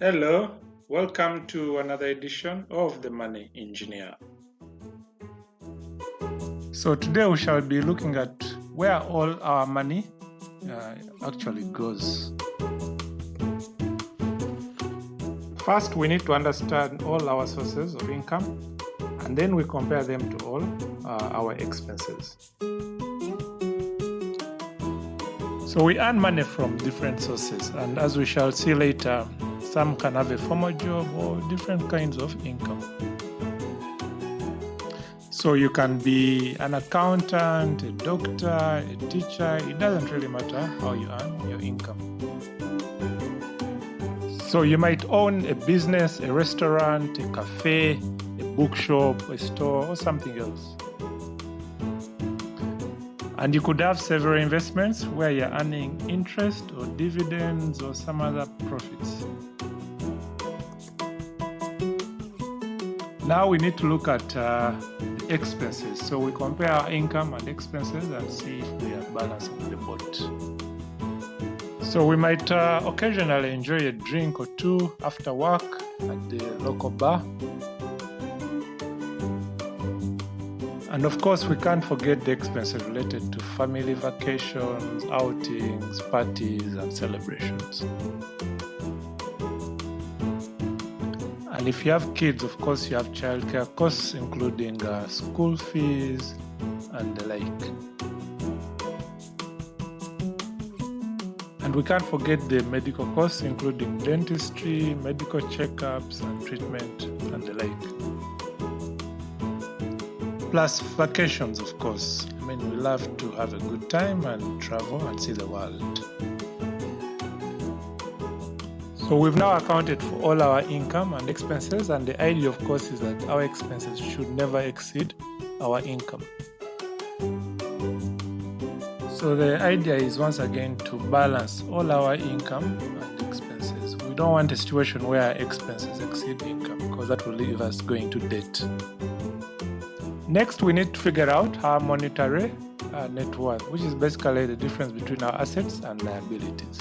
Hello, welcome to another edition of The Money Engineer. So today we shall be looking at where all our money actually goes. First, we need to understand all our sources of income, and then we compare them to all our expenses. So we earn money from different sources, and as we shall see later, some can have a formal job or different kinds of income. So you can be an accountant, a doctor, a teacher. It doesn't really matter how you earn your income. So you might own a business, a restaurant, a cafe, a bookshop, a store, or something else. And you could have several investments where you're earning interest or dividends or some other profits. Now we need to look at the expenses. So we compare our income and expenses and see if we are balancing the boat. So we might occasionally enjoy a drink or two after work at the local bar. And of course, we can't forget the expenses related to family vacations, outings, parties, and celebrations. And if you have kids, of course, you have childcare costs, including school fees and the like. And we can't forget the medical costs, including dentistry, medical checkups, and treatment, and the like. Plus vacations, of course. I mean, we love to have a good time and travel and see the world. So we've now accounted for all our income and expenses, and the idea, of course, is that our expenses should never exceed our income. So the idea is, once again, to balance all our income and expenses. We don't want a situation where our expenses exceed income, because that will leave us going to debt. Next, we need to figure out our monetary net worth, which is basically the difference between our assets and liabilities.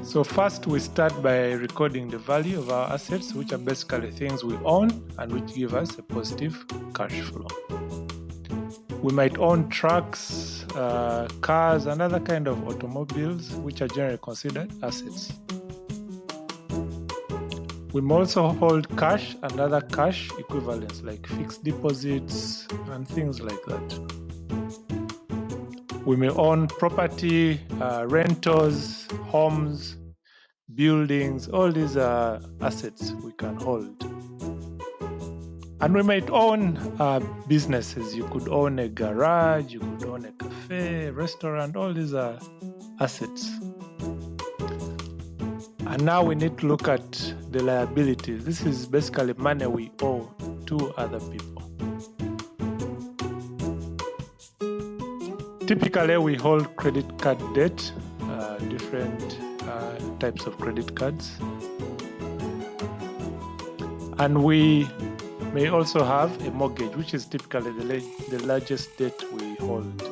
So first, we start by recording the value of our assets, which are basically things we own and which give us a positive cash flow. We might own trucks, cars, and other kind of automobiles, which are generally considered assets. We may also hold cash and other cash equivalents like fixed deposits and things like that. We may own property, rentals, homes, buildings. All these are assets we can hold. And we might own businesses. You could own a garage, you could own a cafe, restaurant. All these are assets. And now we need to look at the liabilities. This is basically money we owe to other people. Typically, we hold credit card debt, different types of credit cards. And we may also have a mortgage, which is typically the largest debt we hold.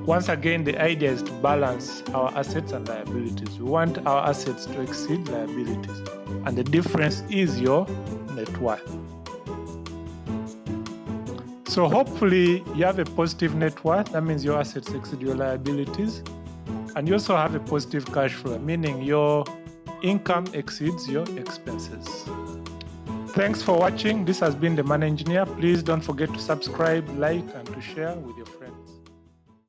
Once again, the idea is to balance our assets and liabilities. We want our assets to exceed liabilities, and the difference is your net worth. So hopefully you have a positive net worth. That means your assets exceed your liabilities, and you also have a positive cash flow, meaning your income exceeds your expenses. Thanks for watching. This has been The Money Engineer. Please don't forget to subscribe, like, and to share with your friends.